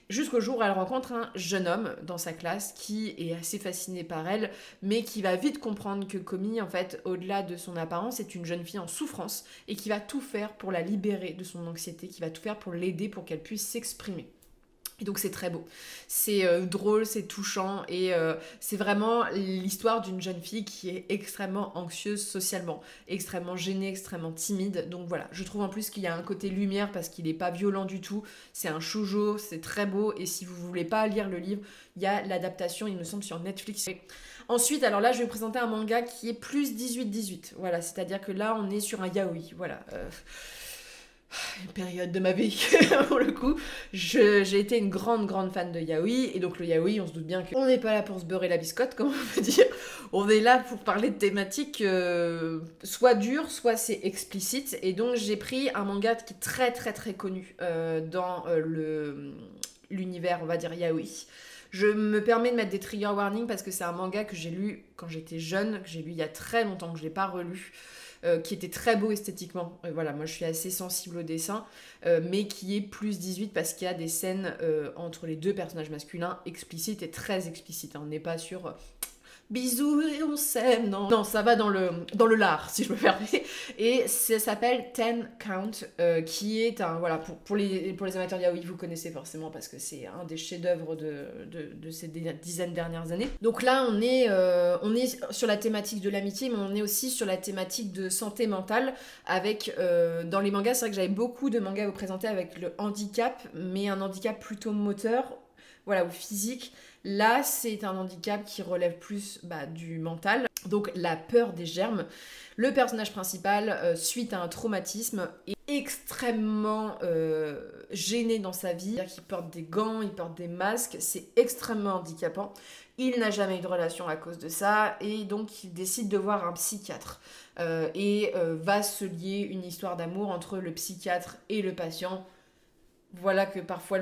Jusqu'au jour où elle rencontre un jeune homme dans sa classe qui est assez fasciné par elle, mais qui va vite comprendre que Komi, en fait, au-delà de son apparence, est une jeune fille en souffrance et qui va tout faire pour la libérer de son anxiété, qui va tout faire pour l'aider pour qu'elle puisse s'exprimer. Et donc c'est très beau, c'est drôle, c'est touchant et c'est vraiment l'histoire d'une jeune fille qui est extrêmement anxieuse socialement, extrêmement gênée, extrêmement timide. Donc voilà, je trouve en plus qu'il y a un côté lumière parce qu'il n'est pas violent du tout, c'est un shoujo, c'est très beau et si vous ne voulez pas lire le livre, il y a l'adaptation, il me semble, sur Netflix. Ensuite, alors là je vais vous présenter un manga qui est plus 18-18, voilà, c'est-à-dire que là on est sur un yaoi, voilà. une période de ma vie, pour le coup, j'ai été une grande fan de yaoi, et donc le yaoi, on se doute bien qu'on n'est pas là pour se beurrer la biscotte, comme on peut dire, on est là pour parler de thématiques soit dures, soit c'est explicite, et donc j'ai pris un manga qui est très connu dans l'univers, on va dire, yaoi. Je me permets de mettre des trigger warnings parce que c'est un manga que j'ai lu quand j'étais jeune, que j'ai lu il y a très longtemps, que je l'ai pas relu. Qui était très beau esthétiquement. Voilà, moi je suis assez sensible au dessin, mais qui est plus 18 parce qu'il y a des scènes entre les deux personnages masculins explicites et très explicites. Hein. On n'est pas sur bisous et on s'aime, non. Non, ça va dans le lard, si je me permets. Et ça s'appelle Ten Count, qui est un... Voilà, pour les amateurs de yaoi, vous connaissez forcément parce que c'est un des chefs-d'œuvre de ces dizaines dernières années. Donc là, on est sur la thématique de l'amitié, mais on est aussi sur la thématique de santé mentale, avec... dans les mangas, c'est vrai que j'avais beaucoup de mangas à vous présenter avec le handicap, mais un handicap plutôt moteur, voilà, ou physique. Là, c'est un handicap qui relève plus du mental, donc la peur des germes. Le personnage principal, suite à un traumatisme, est extrêmement gêné dans sa vie. C'est-à-dire qu'il porte des gants, il porte des masques, c'est extrêmement handicapant. Il n'a jamais eu de relation à cause de ça, et donc il décide de voir un psychiatre. Va se lier une histoire d'amour entre le psychiatre et le patient. Voilà que parfois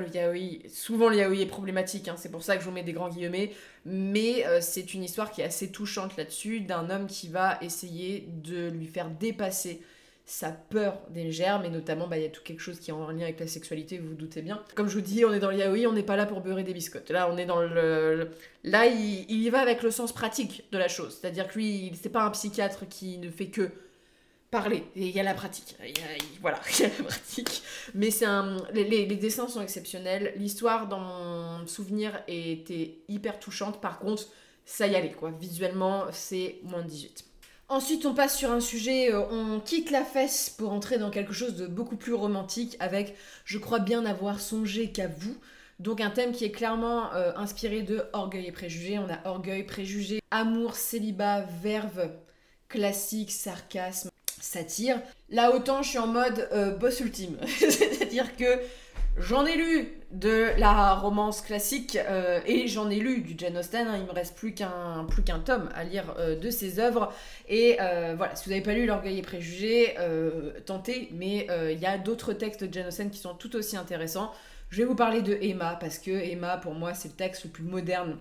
souvent le yaoi est problématique, hein, c'est pour ça que je vous mets des grands guillemets, mais c'est une histoire qui est assez touchante là-dessus, d'un homme qui va essayer de lui faire dépasser sa peur des germes, et notamment il y a tout quelque chose qui est en lien avec la sexualité, vous vous doutez bien. Comme je vous dis, on est dans le yaoi, on n'est pas là pour beurrer des biscottes. Là, on est dans Là, il y va avec le sens pratique de la chose, c'est-à-dire que lui, c'est pas un psychiatre qui ne fait que parler, et il y a la pratique, voilà, il y a la pratique, mais les dessins sont exceptionnels, l'histoire dans mon souvenir était hyper touchante, par contre, ça y allait, quoi, visuellement, c'est moins de 18. Ensuite, on passe sur un sujet, on quitte la fesse pour entrer dans quelque chose de beaucoup plus romantique avec « Je crois bien n'avoir songé qu'à vous ». Donc un thème qui est clairement inspiré de Orgueil et Préjugés, on a Orgueil, Préjugés, amour, célibat, verve, classique, sarcasme, satire. Là, autant je suis en mode boss ultime. C'est-à-dire que j'en ai lu de la romance classique et j'en ai lu du Jane Austen. Hein, il me reste plus qu'un tome à lire de ses œuvres. Et voilà, si vous n'avez pas lu L'Orgueil et Préjugés, tentez. Mais il y a d'autres textes de Jane Austen qui sont tout aussi intéressants. Je vais vous parler de Emma parce que Emma, pour moi, c'est le texte le plus moderne.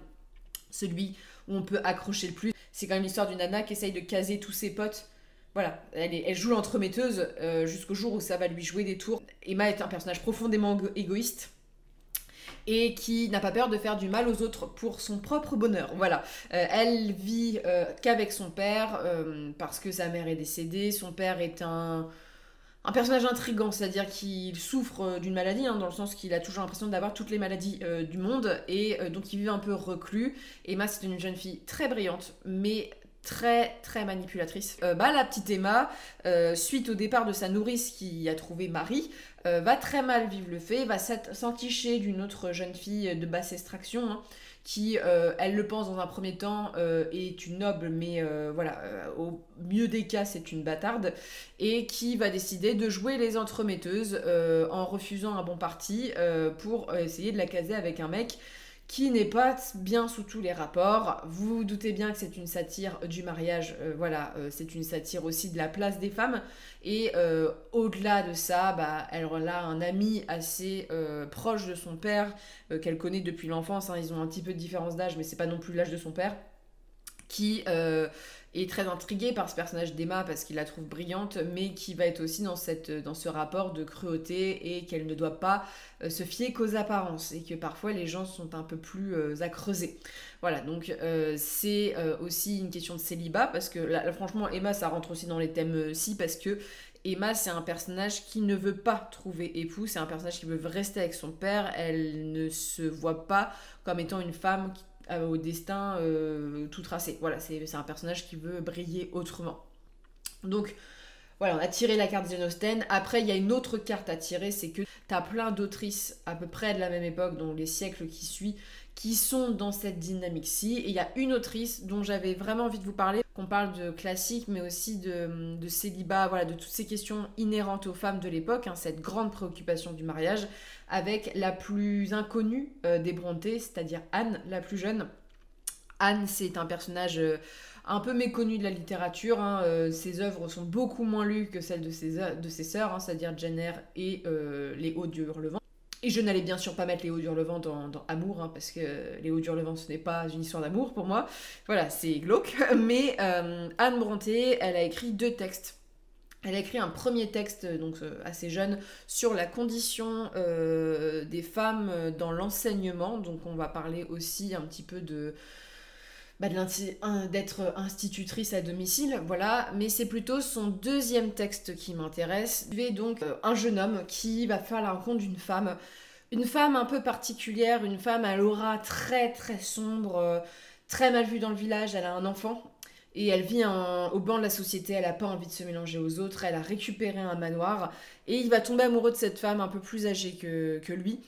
Celui où on peut accrocher le plus. C'est quand même l'histoire d'une nana qui essaye de caser tous ses potes. Voilà, elle joue l'entremetteuse jusqu'au jour où ça va lui jouer des tours. Emma est un personnage profondément égoïste et qui n'a pas peur de faire du mal aux autres pour son propre bonheur. Voilà, elle vit qu'avec son père parce que sa mère est décédée. Son père est un personnage intriguant, c'est-à-dire qu'il souffre d'une maladie, hein, dans le sens qu'il a toujours l'impression d'avoir toutes les maladies du monde, et donc il vit un peu reclus. Emma, c'est une jeune fille très brillante, mais très manipulatrice. La petite Emma, suite au départ de sa nourrice qui a trouvé Marie, va très mal vivre le fait, va s'enticher d'une autre jeune fille de basse extraction, hein, qui, elle le pense dans un premier temps, est une noble, mais au mieux des cas, c'est une bâtarde, et qui va décider de jouer les entremetteuses en refusant un bon parti pour essayer de la caser avec un mec qui n'est pas bien sous tous les rapports. Vous vous doutez bien que c'est une satire du mariage, c'est une satire aussi de la place des femmes, et au-delà de ça, elle a un ami assez proche de son père, qu'elle connaît depuis l'enfance, hein, ils ont un petit peu de différence d'âge, mais c'est pas non plus l'âge de son père, qui est très intrigué par ce personnage d'Emma parce qu'il la trouve brillante, mais qui va être aussi dans ce rapport de cruauté, et qu'elle ne doit pas se fier qu'aux apparences, et que parfois les gens sont un peu plus à creuser. Voilà, donc c'est aussi une question de célibat, parce que là, franchement, Emma, ça rentre aussi dans les thèmes-ci, parce que Emma, c'est un personnage qui ne veut pas trouver époux, c'est un personnage qui veut rester avec son père, elle ne se voit pas comme étant une femme au destin tout tracé. Voilà, c'est un personnage qui veut briller autrement. Donc, Voilà, on a tiré la carte Jane Austen. Après, il y a une autre carte à tirer, c'est que tu as plein d'autrices à peu près de la même époque, dans les siècles qui suivent, qui sont dans cette dynamique-ci. Et il y a une autrice dont j'avais vraiment envie de vous parler, qu'on parle de classique, mais aussi de célibat, voilà, de toutes ces questions inhérentes aux femmes de l'époque, hein, cette grande préoccupation du mariage, avec la plus inconnue des Brontë, c'est-à-dire Anne, la plus jeune. Anne, c'est un personnage un peu méconnu de la littérature. Hein. Ses œuvres sont beaucoup moins lues que celles de ses sœurs, hein, c'est-à-dire Jane Eyre et Les Hauts du Hurlevent. Et je n'allais bien sûr pas mettre Les Hauts du Hurlevent dans Amour, hein, parce que Les Hauts du Hurlevent, ce n'est pas une histoire d'amour pour moi. Voilà, c'est glauque. Mais Anne Brontë, elle a écrit 2 textes. Elle a écrit un premier texte, donc assez jeune, sur la condition des femmes dans l'enseignement. Donc on va parler aussi un petit peu d'être institutrice à domicile, voilà, mais c'est plutôt son deuxième texte qui m'intéresse. C'est donc un jeune homme qui va faire la rencontre d'une femme un peu particulière, une femme à l'aura très très sombre, très mal vue dans le village. Elle a un enfant et elle vit au banc de la société, elle n'a pas envie de se mélanger aux autres, elle a récupéré un manoir et il va tomber amoureux de cette femme un peu plus âgée que lui,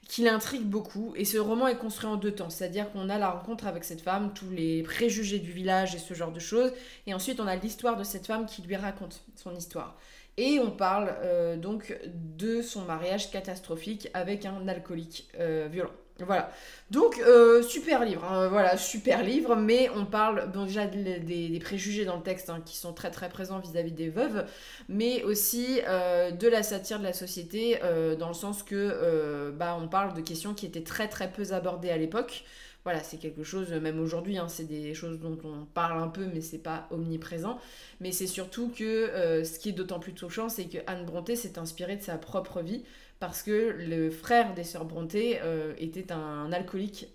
qui l'intrigue beaucoup. Et ce roman est construit en 2 temps, c'est-à-dire qu'on a la rencontre avec cette femme, tous les préjugés du village et ce genre de choses, et ensuite on a l'histoire de cette femme qui lui raconte son histoire. Et on parle donc de son mariage catastrophique avec un alcoolique violent. Voilà. Donc, super livre, hein, voilà, super livre, mais on parle bon, déjà des préjugés dans le texte, hein, qui sont très très présents vis-à-vis des veuves, mais aussi de la satire de la société, dans le sens que on parle de questions qui étaient très très peu abordées à l'époque. Voilà, c'est quelque chose, même aujourd'hui, hein, c'est des choses dont on parle un peu, mais c'est pas omniprésent. Mais c'est surtout que ce qui est d'autant plus touchant, c'est que Anne Brontë s'est inspirée de sa propre vie, parce que le frère des sœurs Brontë était un alcoolique,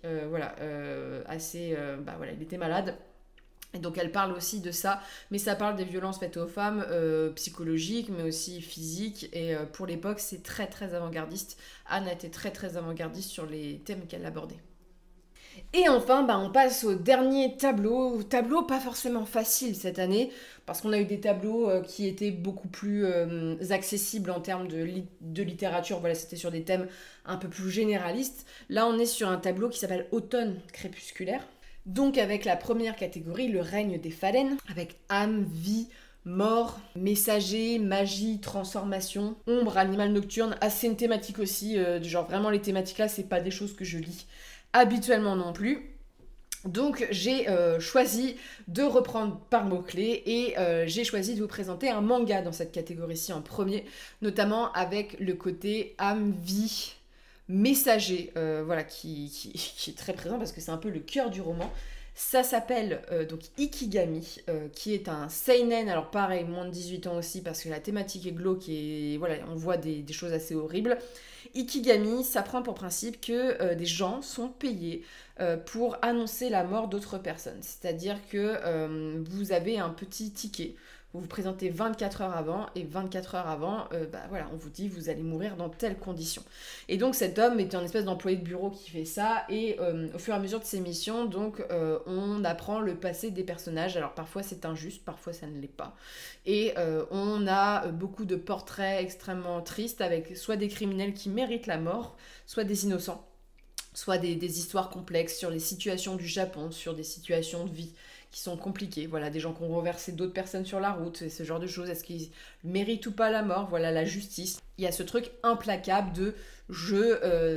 assez, il était malade. Et donc elle parle aussi de ça, mais ça parle des violences faites aux femmes, psychologiques, mais aussi physiques. Et pour l'époque, c'est très très avant-gardiste. Anne a été très très avant-gardiste sur les thèmes qu'elle abordait. Et enfin, on passe au dernier tableau pas forcément facile cette année, parce qu'on a eu des tableaux qui étaient beaucoup plus accessibles en termes de littérature. Voilà, c'était sur des thèmes un peu plus généralistes. Là, on est sur un tableau qui s'appelle Automne crépusculaire. Donc avec la première catégorie, le règne des phalènes, avec âme, vie, mort, messager, magie, transformation, ombre, animal nocturne. C'est une thématique aussi, genre vraiment les thématiques là, c'est pas des choses que je lis habituellement non plus. Donc j'ai choisi de reprendre par mots-clés et j'ai choisi de vous présenter un manga dans cette catégorie-ci en premier, notamment avec le côté âme, vie, messager, qui est très présent parce que c'est un peu le cœur du roman. Ça s'appelle donc Ikigami, qui est un seinen, alors pareil, moins de 18 ans aussi, parce que la thématique est glauque et voilà, on voit des choses assez horribles. Ikigami, ça prend pour principe que des gens sont payés pour annoncer la mort d'autres personnes. C'est-à-dire que vous avez un petit ticket. Vous vous présentez 24 heures avant, et 24 heures avant, on vous dit vous allez mourir dans telles conditions. Et donc cet homme est un espèce d'employé de bureau qui fait ça, et au fur et à mesure de ses missions, donc on apprend le passé des personnages. Alors parfois c'est injuste, parfois ça ne l'est pas. Et on a beaucoup de portraits extrêmement tristes, avec soit des criminels qui méritent la mort, soit des innocents, soit des histoires complexes sur les situations du Japon, sur des situations de vie qui sont compliquées, voilà, des gens qui ont renversé d'autres personnes sur la route, et ce genre de choses, est-ce qu'ils méritent ou pas la mort, voilà, la justice. Il y a ce truc implacable de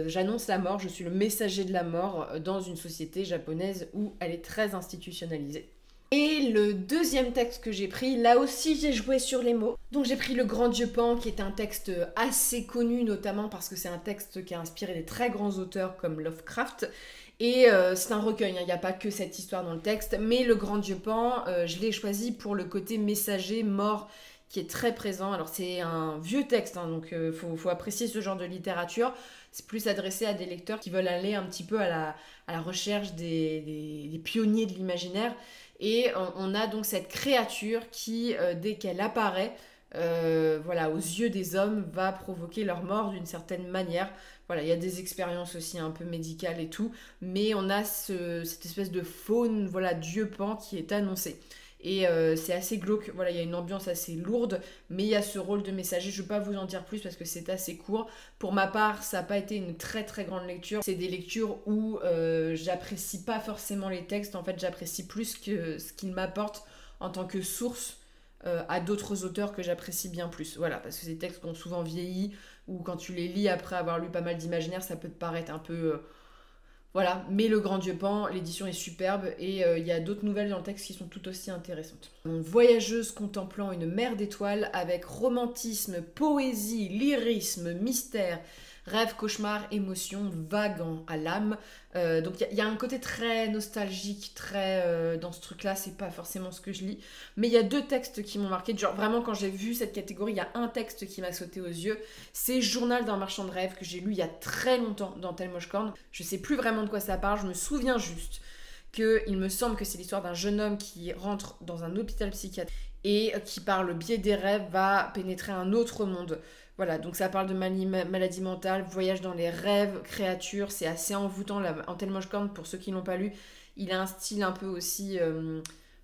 j'annonce la mort, je suis le messager de la mort dans une société japonaise où elle est très institutionnalisée. Et le deuxième texte que j'ai pris, là aussi j'ai joué sur les mots. Donc j'ai pris Le Grand Dieu Pan, qui est un texte assez connu, notamment parce que c'est un texte qui a inspiré des très grands auteurs comme Lovecraft. Et c'est un recueil, il n'y a pas que cette histoire dans le texte, mais Le Grand Dieu Pan, je l'ai choisi pour le côté messager, mort, qui est très présent. Alors c'est un vieux texte, hein, donc faut apprécier ce genre de littérature. C'est plus adressé à des lecteurs qui veulent aller un petit peu à la recherche des pionniers de l'imaginaire. Et on a donc cette créature qui, dès qu'elle apparaît, aux yeux des hommes, va provoquer leur mort d'une certaine manière. Voilà, il y a des expériences aussi un peu médicales et tout, mais on a cette espèce de faune, voilà, Dieu Pan qui est annoncé. et c'est assez glauque. Voilà, il y a une ambiance assez lourde, mais il y a ce rôle de messager. Je ne vais pas vous en dire plus parce que c'est assez court. Pour ma part, ça n'a pas été une très très grande lecture. C'est des lectures où j'apprécie pas forcément les textes. En fait, j'apprécie plus que ce qu'ils m'apportent en tant que source à d'autres auteurs que j'apprécie bien plus. Voilà, parce que ces textes qui ont souvent vieilli, ou quand tu les lis après avoir lu pas mal d'imaginaire, ça peut te paraître un peu... voilà, mais Le Grand Dieu Pan, l'édition est superbe, et il y a d'autres nouvelles dans le texte qui sont tout aussi intéressantes. Voyageuse contemplant une mer d'étoiles avec romantisme, poésie, lyrisme, mystère, rêve, cauchemar, émotion, vaguant à l'âme. Donc il y a un côté très nostalgique, très dans ce truc-là, c'est pas forcément ce que je lis. Mais il y a 2 textes qui m'ont marqué. Genre vraiment quand j'ai vu cette catégorie, il y a un texte qui m'a sauté aux yeux. C'est Journal d'un marchand de rêve que j'ai lu il y a très longtemps dans Telmochkorn. Je sais plus vraiment de quoi ça parle, je me souviens juste qu'il me semble que c'est l'histoire d'un jeune homme qui rentre dans un hôpital psychiatrique et qui par le biais des rêves va pénétrer un autre monde. Voilà, donc ça parle de maladie mentale, voyage dans les rêves, créatures, c'est assez envoûtant. En Telmochkorn, pour ceux qui l'ont pas lu, il a un style un peu aussi,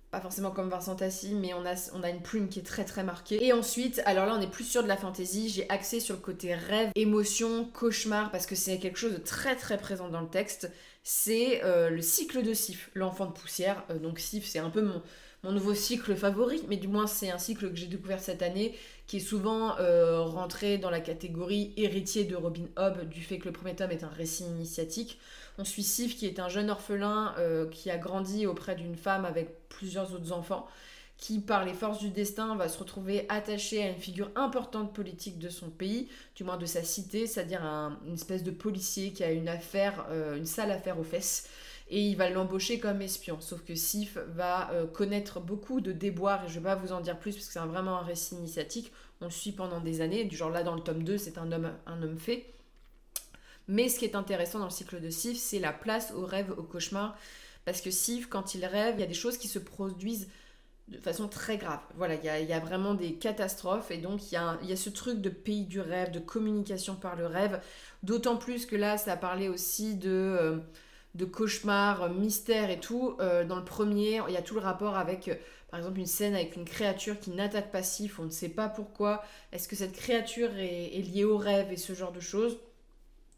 pas forcément comme Vincent Tassi, mais on a une plume qui est très très marquée. Et ensuite, alors là on est plus sur de la fantaisie, j'ai axé sur le côté rêve, émotion, cauchemar, parce que c'est quelque chose de très très présent dans le texte. C'est le cycle de Sif, l'enfant de poussière. Donc Sif, c'est un peu mon nouveau cycle favori, mais du moins c'est un cycle que j'ai découvert cette année, qui est souvent rentré dans la catégorie héritier de Robin Hobb, du fait que le premier tome est un récit initiatique. On suit Sif, qui est un jeune orphelin qui a grandi auprès d'une femme avec plusieurs autres enfants, qui, par les forces du destin, va se retrouver attaché à une figure importante politique de son pays, du moins de sa cité, c'est-à-dire une espèce de policier qui a une sale affaire aux fesses, et il va l'embaucher comme espion. Sauf que Sif va connaître beaucoup de déboires, et je ne vais pas vous en dire plus, parce que c'est vraiment un récit initiatique. On le suit pendant des années, du genre là dans le tome 2, c'est un homme fait. Mais ce qui est intéressant dans le cycle de Sif, c'est la place au rêve, au cauchemar, parce que Sif, quand il rêve, il y a des choses qui se produisent de façon très grave. Voilà, il y a vraiment des catastrophes, et donc il y a ce truc de pays du rêve, de communication par le rêve, d'autant plus que là, ça parlait aussi de cauchemar, mystère et tout. Dans le premier, il y a tout le rapport avec, par exemple, une scène avec une créature qui n'attaque pas Sif, on ne sait pas pourquoi. Est-ce que cette créature est liée au rêve et ce genre de choses ?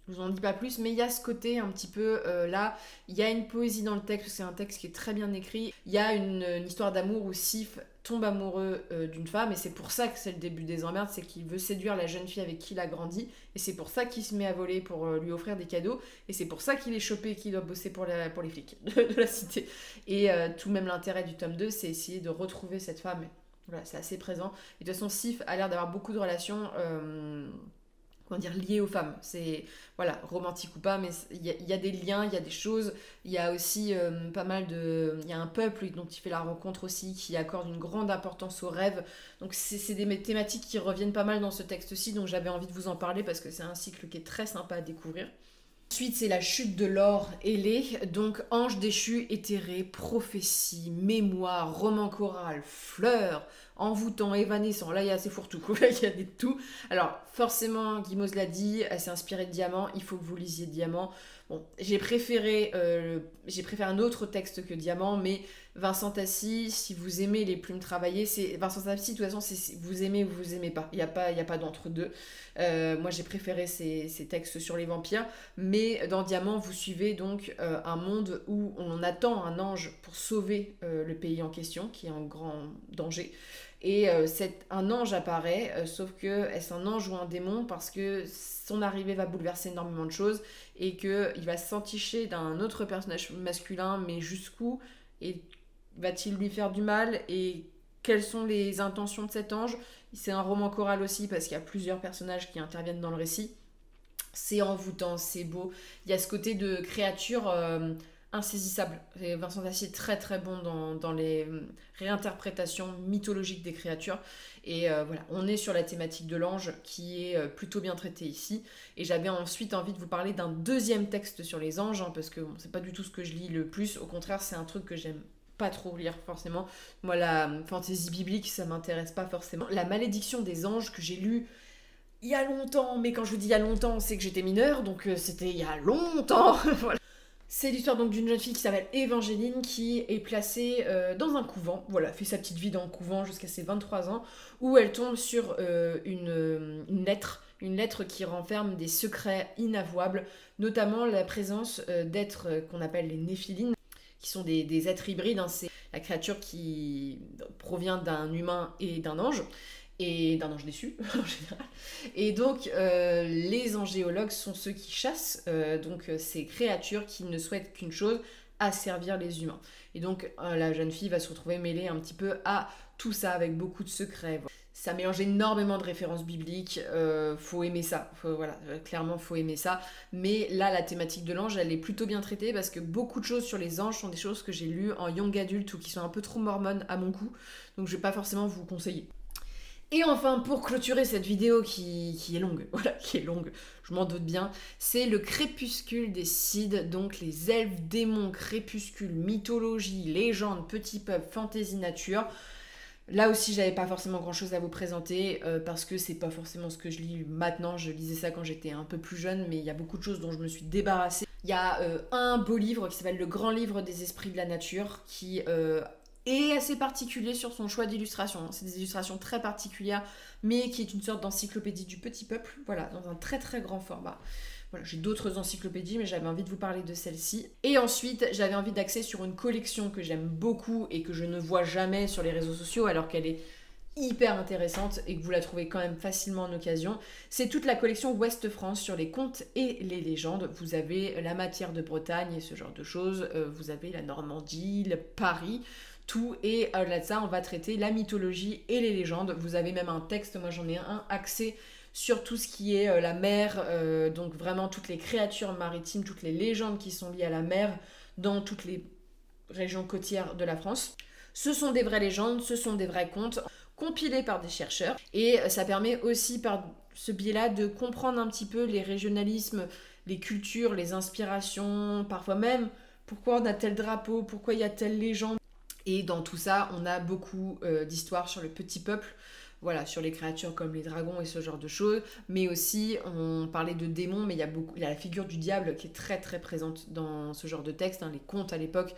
Je vous en dis pas plus, mais il y a ce côté un petit peu là, il y a une poésie dans le texte, c'est un texte qui est très bien écrit. Il y a une histoire d'amour où Sif tombe amoureux d'une femme, et c'est pour ça que c'est le début des emmerdes, c'est qu'il veut séduire la jeune fille avec qui il a grandi, et c'est pour ça qu'il se met à voler pour lui offrir des cadeaux, et c'est pour ça qu'il est chopé et qu'il doit bosser pour les flics de la cité. Et tout même l'intérêt du tome 2, c'est essayer de retrouver cette femme. Voilà, c'est assez présent. Et de toute façon, Sif a l'air d'avoir beaucoup de relations... comment dire, liées aux femmes. C'est, voilà, romantique ou pas, mais il y a des liens, il y a des choses. Il y a aussi pas mal de... Il y a un peuple dont il fait la rencontre aussi, qui accorde une grande importance aux rêves. Donc c'est des thématiques qui reviennent pas mal dans ce texte-ci, donc j'avais envie de vous en parler parce que c'est un cycle qui est très sympa à découvrir. Ensuite, c'est la chute de l'or ailé, donc ange déchu, éthéré, prophétie, mémoire, roman choral, fleurs, envoûtant, évanescent. Là, il y a assez fourre-tout, il y a des tout. Alors, forcément, Guimauze l'a dit, elle s'est inspirée de Diamant, il faut que vous lisiez Diamant. Bon, j'ai préféré un autre texte que Diamant, mais Vincent Tassi, si vous aimez les plumes travaillées, c'est Vincent Tassi, de toute façon, c'est vous aimez ou vous aimez pas. Il y a pas d'entre-deux. Moi, j'ai préféré ces textes sur les vampires, mais dans Diamant, vous suivez donc un monde où on attend un ange pour sauver le pays en question, qui est en grand danger. Et un ange apparaît, sauf que est-ce un ange ou un démon, parce que son arrivée va bouleverser énormément de choses, et qu'il va s'enticher d'un autre personnage masculin, mais jusqu'où, et va-t-il lui faire du mal, et quelles sont les intentions de cet ange. C'est un roman choral aussi, parce qu'il y a plusieurs personnages qui interviennent dans le récit. C'est envoûtant, c'est beau. Il y a ce côté de créature insaisissable. Et Vincent Tassi est très très bon dans les réinterprétations mythologiques des créatures. Et voilà, on est sur la thématique de l'ange qui est plutôt bien traitée ici. Et j'avais ensuite envie de vous parler d'un deuxième texte sur les anges, hein, parce que bon, c'est pas du tout ce que je lis le plus. Au contraire, c'est un truc que j'aime pas trop lire forcément. Moi, la fantaisie biblique, ça m'intéresse pas forcément. La malédiction des anges que j'ai lu il y a longtemps, mais quand je vous dis il y a longtemps, c'est que j'étais mineure, donc c'était il y a longtemps. Voilà. C'est l'histoire donc d'une jeune fille qui s'appelle Évangéline qui est placée dans un couvent, voilà, fait sa petite vie dans le couvent jusqu'à ses 23 ans, où elle tombe sur une lettre qui renferme des secrets inavouables, notamment la présence d'êtres qu'on appelle les néphilines, qui sont des êtres hybrides, hein, c'est la créature qui provient d'un humain et d'un ange déçu en général. Et donc les angéologues sont ceux qui chassent ces créatures qui ne souhaitent qu'une chose, asservir les humains. Et donc la jeune fille va se retrouver mêlée un petit peu à tout ça avec beaucoup de secrets. Ça mélange énormément de références bibliques, faut aimer ça, clairement faut aimer ça. Mais là, la thématique de l'ange, elle est plutôt bien traitée parce que beaucoup de choses sur les anges sont des choses que j'ai lues en young adulte ou qui sont un peu trop mormones à mon goût, donc je vais pas forcément vous conseiller. Et enfin, pour clôturer cette vidéo qui est longue, voilà, qui est longue, je m'en doute bien, c'est le crépuscule des Cid, donc les elfes, démons, crépuscule, mythologie, légende, petit peuple, fantasy, nature. Là aussi, j'avais pas forcément grand chose à vous présenter parce que c'est pas forcément ce que je lis maintenant. Je lisais ça quand j'étais un peu plus jeune, mais il y a beaucoup de choses dont je me suis débarrassée. Il y a un beau livre qui s'appelle Le Grand Livre des Esprits de la Nature qui est assez particulier sur son choix d'illustration. C'est des illustrations très particulières, mais qui est une sorte d'encyclopédie du petit peuple, voilà, dans un très très grand format. Voilà, j'ai d'autres encyclopédies, mais j'avais envie de vous parler de celle-ci. Et ensuite, j'avais envie d'axer sur une collection que j'aime beaucoup et que je ne vois jamais sur les réseaux sociaux, alors qu'elle est hyper intéressante et que vous la trouvez quand même facilement en occasion. C'est toute la collection Ouest France sur les contes et les légendes. Vous avez la matière de Bretagne et ce genre de choses. Vous avez la Normandie, le Paris, tout. Et au-delà de ça, on va traiter la mythologie et les légendes. Vous avez même un texte, moi j'en ai un axé sur tout ce qui est la mer, donc vraiment toutes les créatures maritimes, toutes les légendes qui sont liées à la mer dans toutes les régions côtières de la France. Ce sont des vraies légendes, ce sont des vrais contes compilés par des chercheurs et ça permet aussi par ce biais-là de comprendre un petit peu les régionalismes, les cultures, les inspirations, parfois même pourquoi on a tel drapeau, pourquoi il y a telle légende. Et dans tout ça, on a beaucoup d'histoires sur le petit peuple, voilà, sur les créatures comme les dragons et ce genre de choses, mais aussi on parlait de démons, mais il y a la figure du diable qui est très très présente dans ce genre de texte, hein. Les contes à l'époque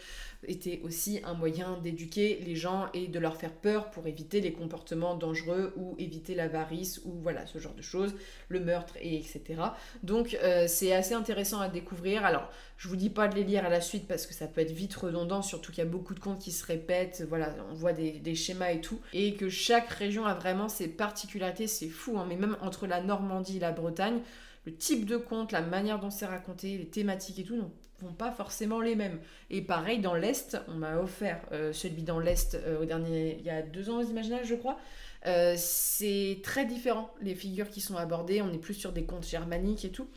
étaient aussi un moyen d'éduquer les gens et de leur faire peur pour éviter les comportements dangereux ou éviter l'avarice ou voilà ce genre de choses, le meurtre et etc. Donc c'est assez intéressant à découvrir. Alors je vous dis pas de les lire à la suite parce que ça peut être vite redondant, surtout qu'il y a beaucoup de contes qui se répètent, voilà, on voit des schémas et tout, et que chaque région a vraiment ses particularités, c'est fou, hein, mais même entre la Normandie et la Bretagne, le type de conte, la manière dont c'est raconté, les thématiques et tout, ne vont pas forcément les mêmes. Et pareil, dans l'Est, on m'a offert celui dans l'Est il y a 2 ans aux Imaginales, je crois. C'est très différent, les figures qui sont abordées, on est plus sur des contes germaniques et tout.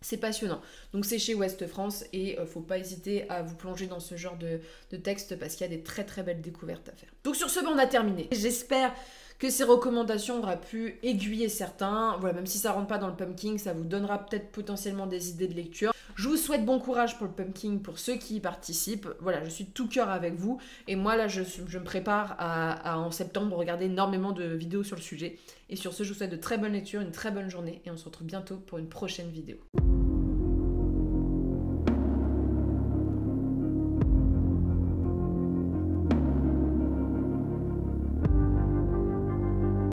C'est passionnant. Donc c'est chez Ouest France et faut pas hésiter à vous plonger dans ce genre de texte parce qu'il y a des très très belles découvertes à faire. Donc sur ce, on a terminé. J'espère que ces recommandations auront pu aiguiller certains. Voilà, même si ça rentre pas dans le pumpkin, ça vous donnera peut-être potentiellement des idées de lecture. Je vous souhaite bon courage pour le pumpkin, pour ceux qui y participent. Voilà, je suis de tout cœur avec vous. Et moi, là, je me prépare à en septembre regarder énormément de vidéos sur le sujet. Et sur ce, je vous souhaite de très bonnes lectures, une très bonne journée. Et on se retrouve bientôt pour une prochaine vidéo.